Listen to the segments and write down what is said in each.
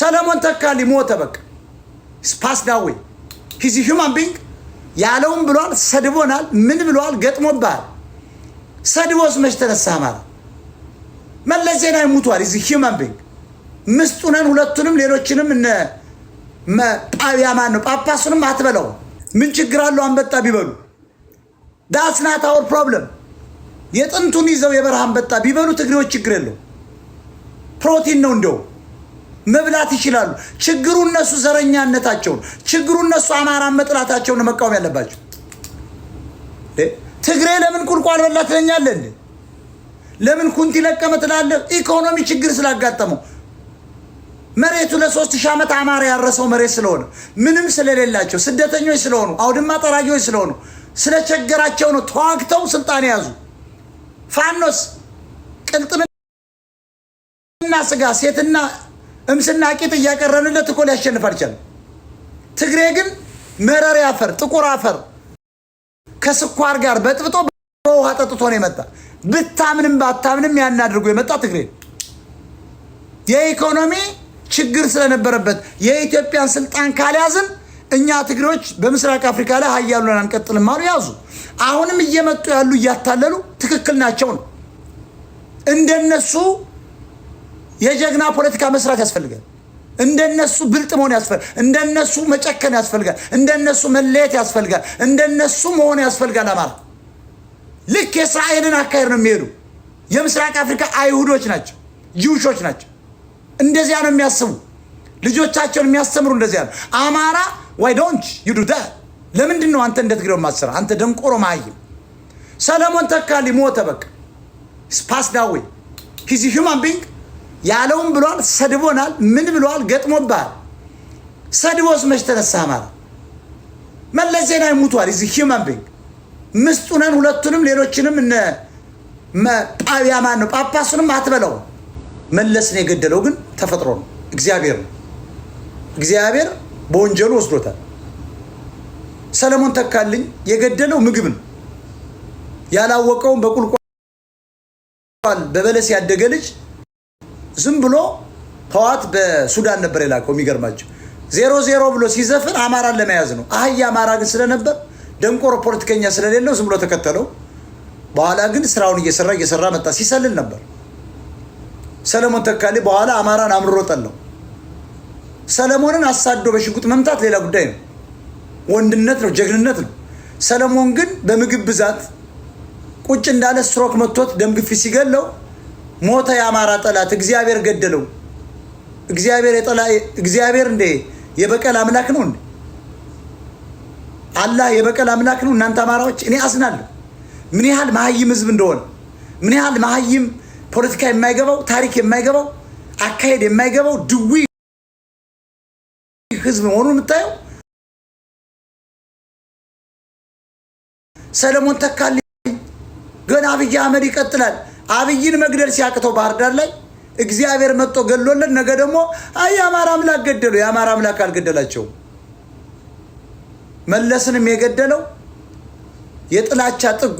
ሰለሞን ተካሊ ሞተ በቃ ስፓስ ዳዌ ሂዚ ሂውማን ቢንግ ያለውም ብሏል ሰድቦናል ምን ብሏል ገጥሞባል ሰድቦስ መች ተነሳ ማለት መለስ ዜናዊ ሞቷል ሂዚ ሂውማን ቢንግ ምስጡነን ሁለቱንም ሌሎችንም እነ ጳቢያማን ነው ጳጳሱንም አትበለው ምን ችግር አለው አንበጣ ቢበሉ that's not our problem የጥንቱን ይዘው የበረሃ አንበጣ ቢበሉ ትግሬዎች ችግር የለው ፕሮቲን ነው እንደው መብላት ይችላሉ ችግሩ እነሱ ዘረኛነታቸው ችግሩ እነሱ አማራ መጥላታቸው ነው መቃወም ያለባቸው ትግሬ ለምን ቁልቋል በላት ለኛለን ለምን ኩንቲ ለቀመ ትላለ ኢኮኖሚ ችግር ስላጋጠመው መሬቱ ለ3000 ዓመት አማራ ያረሰው መሬት ስለሆነ ምንም ስለሌላቸው ስደተኞች ስለሆኑ አውድማ ጠራጊዎች ስለሆኑ ስለቸገራቸው ነው ተዋግተው ስልጣን ያዙ ፋኖስ ቅልጥምና ስጋ ሴትና እምስና ቂጥ ያቀረንለት እኮ ሊያሸንፍ አልቻለም ትግሬ ግን መረር ያፈር ጥቁር አፈር ከስኳር ጋር በጥብጦ በውሃ ጠጥቶ ነው የመጣ ብታምንም ባታምንም ያን አድርጎ የመጣ ትግሬ የኢኮኖሚ ችግር ስለነበረበት የኢትዮጵያን ስልጣን ካልያዝን እኛ ትግሬዎች በምስራቅ አፍሪካ ላይ ሀያሉን አንቀጥልም አሉ ያዙ አሁንም እየመጡ ያሉ እያታለሉ ትክክል ናቸው ነው እንደነሱ የጀግና ፖለቲካ መስራት ያስፈልጋል እንደነሱ ብልጥ መሆን ያስፈልጋል እንደነሱ መጨከን ያስፈልጋል እንደነሱ መለየት ያስፈልጋል እንደነሱ መሆን ያስፈልጋል አማራ ልክ የእስራኤልን አካሄድ ነው የሚሄዱ የምስራቅ አፍሪካ አይሁዶች ናቸው ጂውሾች ናቸው እንደዚያ ነው የሚያስቡ ልጆቻቸውን የሚያስተምሩ እንደዚያ ነው አማራ why don't you do that ለምንድን ነው አንተ እንደትግሬው ማሰራ አንተ ደንቆሮ ማይም ሰለሞን ተካሊ ሞተ በቃ ስፓስ ዳዌ ሂዚ ሂውማን ቢንግ ያለውም ብሏል ሰድቦናል ምን ብሏል ገጥሞባል ሰድቦስ መች ተነሳ ማለት መለስ ዜናዊ ሞቷል ሂዚ ሂውማን ቢንግ ምስጡነን ሁለቱንም ሌሎችንም እነ ጳቢያማን ነው ጳጳሱንም አትበለው መለስን የገደለው ግን ተፈጥሮ ነው እግዚአብሔር ነው እግዚአብሔር በወንጀሉ ወስዶታል ሰለሞን ተካልኝ የገደለው ምግብ ነው ያላወቀው በቁልቋል በበለስ ያደገ ልጅ ዝም ብሎ ተዋት በሱዳን ነበር የላከው የሚገርማቸው 00 ብሎ ሲዘፍን አማራን ለመያዝ ነው አህያ አማራ ግን ስለነበር ደንቆሮ ፖለቲከኛ ስለሌለው ዝም ብሎ ተከተለው በኋላ ግን ስራውን እየሰራ መጣ ሲሰልል ነበር ሰለሞን ተካሊ በኋላ አማራን አምርሮ ጠላው ሰለሞንን አሳዶ በሽጉጥ መምታት ሌላ ጉዳይ ነው ወንድነት ነው ጀግንነት ነው ሰለሞን ግን በምግብ ብዛት ቁጭ እንዳለ ስትሮክ መጥቶት ደም ግፊት ሲገለው ሞተ የአማራ ጠላት እግዚአብሔር ገደለው እግዚአብሔር እንደ የበቀል አምላክ ነው እንዴ አላህ የበቀል አምላክ ነው እናንተ አማራዎች እኔ አዝናለሁ ምን ያህል ማህይም ህዝብ እንደሆነ ምን ያህል ማህይም ፖለቲካ የማይገባው ታሪክ የማይገባው አካሄድ የማይገባው ድዊ ህዝብ ሆኖ ምታየው ሰለሞን ተካሊ ገና አብይ አህመድ ይቀጥላል አብይን መግደል ሲያቅተው ባህር ዳር ላይ እግዚአብሔር መጥቶ ገሎለን ነገ ደግሞ አይ አማራ አምላክ ገደለው የአማራ አምላክ አልገደላቸው መለስንም የገደለው የጥላቻ ጥጉ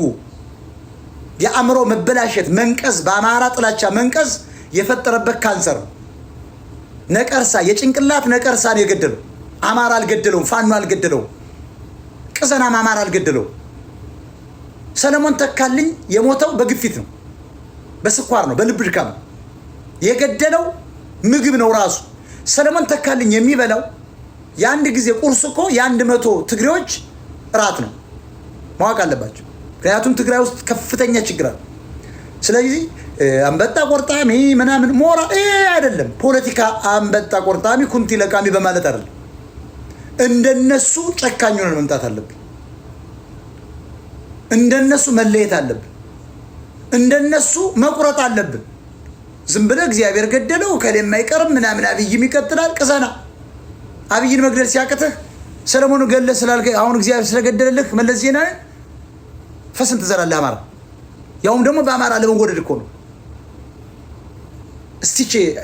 የአእምሮ መበላሸት መንቀዝ በአማራ ጥላቻ መንቀዝ የፈጠረበት ካንሰር ነቀርሳ የጭንቅላት ነቀርሳ ነው የገደለው አማራ አልገደለው ፋኖ አልገደለው ቅሰና አማራ አልገደለው ሰለሞን ተካልኝ የሞተው በግፊት ነው በስኳር ነው በልብ ድካም የገደለው ምግብ ነው ራሱ ሰለሞን ተካልኝ የሚበላው የአንድ ጊዜ ቁርስ እኮ የ100 ትግሬዎች ራት ነው ማወቅ አለባቸው ምክንያቱም ትግራይ ውስጥ ከፍተኛ ችግር አለ ስለዚህ አንበጣ ቆርጣሚ ምናምን ሞራ አይደለም ፖለቲካ አንበጣ ቆርጣሚ ኩንቲ ለቃሚ በማለት አይደለም እንደነሱ ጨካኝ ሆነን መምጣት አለብን እንደነሱ መለየት አለብን እንደነሱ መቁረጥ አለብን ዝም ብለ እግዚአብሔር ገደለው ከለም አይቀርም ምናምን አብይም ይቀጥላል ቅሰና አብይን መግደል ሲያቀተህ ሰለሞን ገለ ስላልከ አሁን እግዚአብሔር ስለገደለልህ መለስ ዜናዊ ፈስን ተዘራለ አማራ ያውም ደግሞ በአማራ ለመወደድ እኮ ነው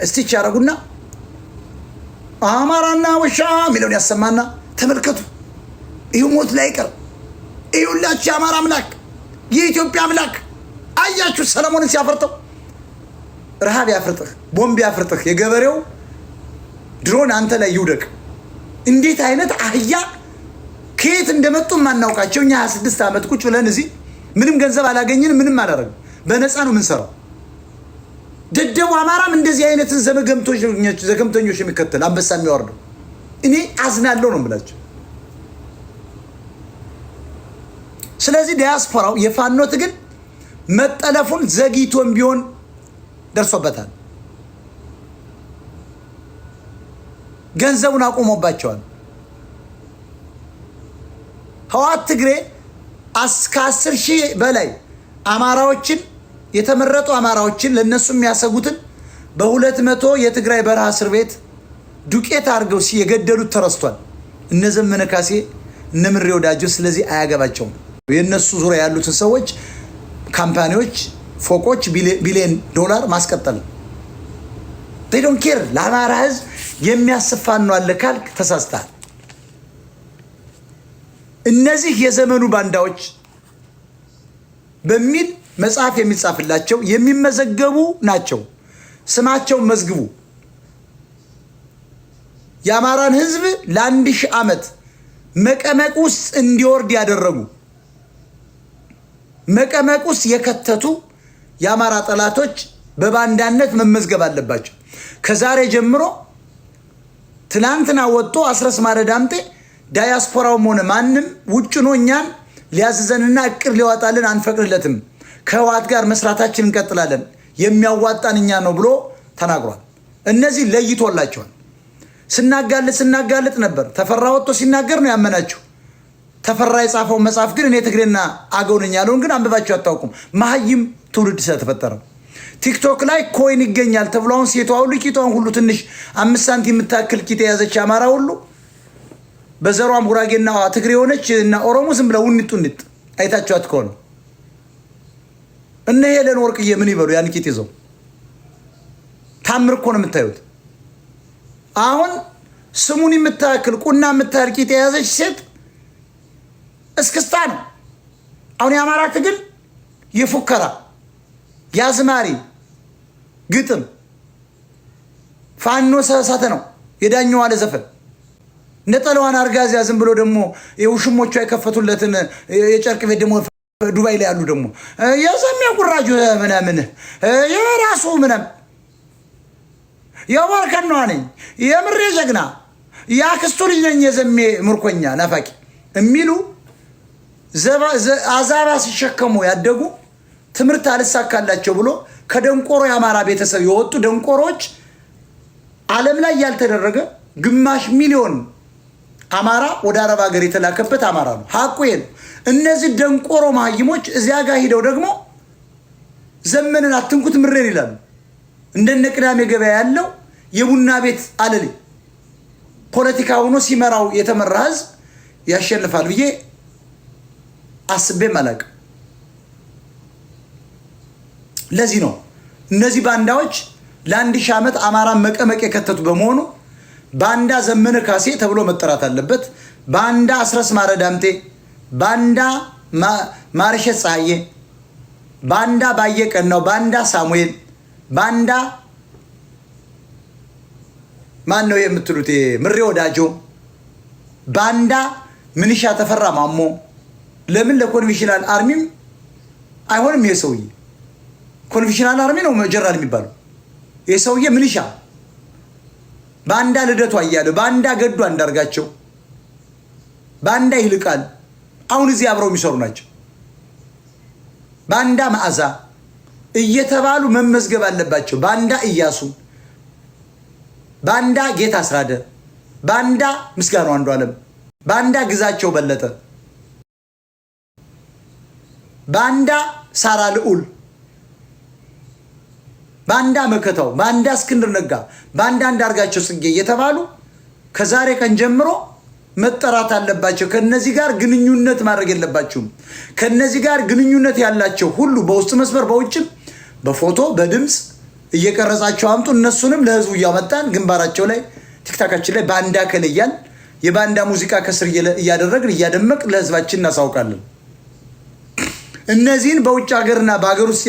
እስቲች ያረጉና አማራና ወሻ ሚሊዮን ያሰማና ተመልከቱ ይሄው ሞት ላይ ቀር ይውላችሁ አማራ አምላክ የኢትዮጵያ አምላክ አያችሁ ሰለሞንን ሲያፈርጠው ረሃብ ያፈርጥህ ቦምብ ያፈርጥህ የገበሬው ድሮን አንተ ላይ ይውደቅ። እንዴት አይነት አህያ ከየት እንደመጡ ማናውቃቸው እኛ 26 ዓመት ቁጭ ብለን እዚህ ምንም ገንዘብ አላገኘን፣ ምንም አላደረግን፣ በነፃ ነው የምንሰራው። ደደቡ አማራም እንደዚህ አይነትን ዘገምተኞች የሚከተል አንበሳ የሚያወርደው እኔ አዝናለሁ ነው የምላቸው። ስለዚህ ዲያስፖራው የፋኖ ትግል መጠለፉን ዘግይቶም ቢሆን ደርሶበታል። ገንዘቡን አቆሞባቸዋል። ህወሓት ትግሬ ከ10 ሺህ በላይ አማራዎችን የተመረጡ አማራዎችን ለነሱ የሚያሰጉትን በ200 የትግራይ በረሃ እስር ቤት ዱቄት አድርገው የገደሉት ተረስቷል። እነ ዘመነ ካሴ እነ ምሬ ወዳጆ ስለዚህ አያገባቸውም። የነሱ ዙሪያ ያሉትን ሰዎች ካምፓኒዎች፣ ፎቆች ቢሊዮን ዶላር ማስቀጠል they don't care። ለአማራ ህዝብ የሚያስፋን ነው አለ ካልክ ተሳስተሃል። እነዚህ የዘመኑ ባንዳዎች በሚል መጽሐፍ የሚጻፍላቸው የሚመዘገቡ ናቸው። ስማቸውን መዝግቡ። የአማራን ህዝብ ለ1000 ዓመት መቀመቅ ውስጥ እንዲወርድ ያደረጉ መቀመቅ ውስጥ የከተቱ የአማራ ጠላቶች በባንዳነት መመዝገብ አለባቸው። ከዛሬ ጀምሮ ትናንትና ወጥቶ አስረስ ማረ ዳምጤ ዳያስፖራውም ሆነ ማንም ውጭ ነው እኛን ሊያዝዘንና እቅድ ሊያወጣልን አንፈቅድለትም፣ ከህወሓት ጋር መስራታችን እንቀጥላለን፣ የሚያዋጣን እኛ ነው ብሎ ተናግሯል። እነዚህ ለይቶላቸዋል። ስናጋልጥ ነበር። ተፈራ ወጥቶ ሲናገር ነው ያመናችሁ። ተፈራ የጻፈው መጽሐፍ ግን እኔ ትግሬና አገው ነኝ ያለውን ግን አንብባችሁ አታውቁም። መሀይም ትውልድ ስለተፈጠረ ቲክቶክ ላይ ኮይን ይገኛል ተብሎ አሁን ሴቷ ሁሉ ቂጧን ሁሉ ትንሽ 5 ሳንቲም የምታክል ቂጥ የያዘች አማራ ሁሉ በዘሯም ጉራጌና ትግሬ ሆነች እና ኦሮሞ ዝም ብለው ውንጥ አይታችኋት ከሆነ እነ ሄለን ወርቅዬ ምን ይበሉ ያን ቂጥ ይዘው ታምር እኮ ነው የምታዩት። አሁን ስሙን የምታክል ቁና የምታክል ቂጥ የያዘች ሴት እስክስታ ነው። አሁን የአማራ ትግል የፉከራ የአዝማሪ ግጥም ፋኖ ሰሳተ ነው። የዳኛው አለ ዘፈን ነጠላዋን አርጋዚያ ዝም ብሎ ደግሞ የውሽሞቹ የከፈቱለትን የጨርቅ ቤት ደግሞ ዱባይ ላይ ያሉ ደግሞ የሰሚያ ጉራጁ ምናምን የራሱ ምናምን የወርከን ነው ነኝ የምሬ ጀግና ያክስቱ ልጅ ነኝ የዘሜ ምርኮኛ ናፋቂ የሚሉ አዛባ ሲሸከሙ ያደጉ ትምህርት አልሳካላቸው ብሎ ከደንቆሮ የአማራ ቤተሰብ የወጡ ደንቆሮች ዓለም ላይ ያልተደረገ ግማሽ ሚሊዮን አማራ ወደ አረብ ሀገር የተላከበት አማራ ነው። ሀቁ ይሄ። እነዚህ ደንቆሮ ማህይሞች እዚያ ጋር ሂደው ደግሞ ዘመንን አትንኩት ምሬን ይላሉ። እንደነ ቅዳሜ ገበያ ያለው የቡና ቤት አለሌ ፖለቲካ ሆኖ ሲመራው የተመራ ህዝብ ያሸንፋል ብዬ አስቤም አላውቅም። ለዚህ ነው እነዚህ ባንዳዎች ለ1000 ዓመት አማራን መቀመቅ የከተቱ በመሆኑ ባንዳ ዘመነ ካሴ ተብሎ መጠራት አለበት። ባንዳ አስረስ ማረ ዳምጤ፣ ባንዳ ማርሸት ፀሐዬ፣ ባንዳ ባየቀናው፣ ባንዳ ሳሙኤል፣ ባንዳ ማን ነው የምትሉት ምሬ ወዳጆ፣ ባንዳ ምንሻ ተፈራ ማሞ። ለምን ለኮንቬንሽናል አርሚም አይሆንም? የሰውዬ ኮንቬንሽናል አርሚ ነው ጀነራል የሚባለው። የሰውዬ ምንሻ ባንዳ ልደቱ አያሌው፣ ባንዳ ገዱ አንዳርጋቸው፣ ባንዳ ይልቃል አሁን እዚህ አብረው የሚሰሩ ናቸው። ባንዳ መዓዛ እየተባሉ መመዝገብ አለባቸው። ባንዳ እያሱ፣ ባንዳ ጌታ አስራደ፣ ባንዳ ምስጋናው አንዱ ዓለም፣ ባንዳ ግዛቸው በለጠ፣ ባንዳ ሳራ ልዑል፣ ባንዳ መከታው፣ ባንዳ እስክንድር ነጋ፣ ባንዳ አንዳርጋቸው ጽጌ እየተባሉ ከዛሬ ቀን ጀምሮ መጠራት አለባቸው። ከነዚህ ጋር ግንኙነት ማድረግ የለባችሁም። ከነዚህ ጋር ግንኙነት ያላቸው ሁሉ በውስጥ መስመር በውጭም በፎቶ በድምፅ እየቀረጻቸው አምጡ። እነሱንም ለህዝቡ እያመጣን ግንባራቸው ላይ ቲክታካችን ላይ ባንዳ ከለያል የባንዳ ሙዚቃ ከስር እያደረግን እያደመቅን ለህዝባችን እናሳውቃለን። እነዚህን በውጭ ሀገርና በሀገር ውስጥ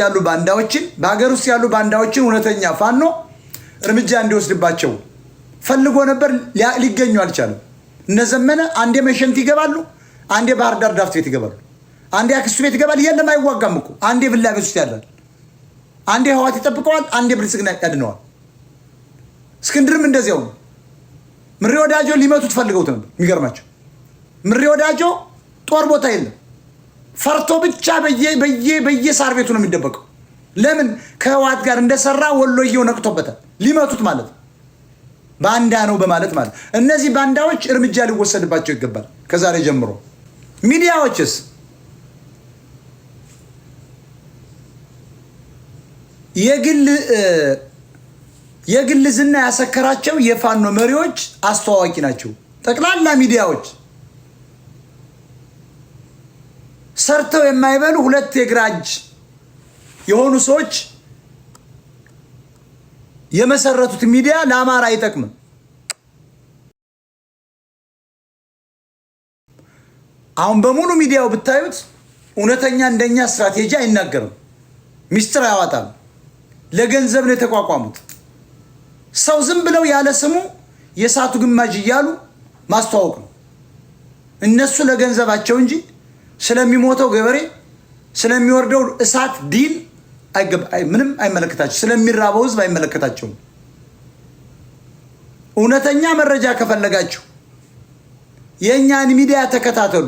ያሉ ባንዳዎችን እውነተኛ ፋኖ እርምጃ እንዲወስድባቸው ፈልጎ ነበር ሊገኙ አልቻለም። እነዘመነ አንዴ መሸንት ይገባሉ፣ አንዴ ባህር ዳር ዳፍት ቤት ይገባሉ፣ አንዴ አክስቱ ቤት ይገባል። የለም አይዋጋም እኮ አንዴ ብላ ቤት ውስጥ ያላል፣ አንዴ ህዋት ይጠብቀዋል፣ አንዴ ብልጽግና ያድነዋል። እስክንድርም እንደዚያው ነው። ምሬ ወዳጆ ሊመቱት ፈልገውት ነበር። የሚገርማቸው ምሬ ወዳጆ ጦር ቦታ የለም፣ ፈርቶ ብቻ በየሳር ቤቱ ነው የሚደበቀው። ለምን? ከህዋት ጋር እንደሰራ ወሎየው ነቅቶበታል። ሊመቱት ማለት ነው። ባንዳ ነው በማለት ማለት። እነዚህ ባንዳዎች እርምጃ ሊወሰድባቸው ይገባል ከዛሬ ጀምሮ። ሚዲያዎችስ የግል ዝና ያሰከራቸው የፋኖ መሪዎች አስተዋዋቂ ናቸው። ጠቅላላ ሚዲያዎች ሰርተው የማይበሉ ሁለት የግራጅ የሆኑ ሰዎች የመሰረቱት ሚዲያ ለአማራ አይጠቅምም። አሁን በሙሉ ሚዲያው ብታዩት እውነተኛ እንደኛ ስትራቴጂ አይናገርም፣ ሚስጥር አያወጣም። ለገንዘብ ነው የተቋቋሙት። ሰው ዝም ብለው ያለ ስሙ የሳቱ ግማጅ እያሉ ማስተዋወቅ ነው። እነሱ ለገንዘባቸው እንጂ ስለሚሞተው ገበሬ ስለሚወርደው እሳት ዲን ምንም አይመለከታቸው። ስለሚራበው ህዝብ አይመለከታቸውም። እውነተኛ መረጃ ከፈለጋችሁ የእኛን ሚዲያ ተከታተሉ።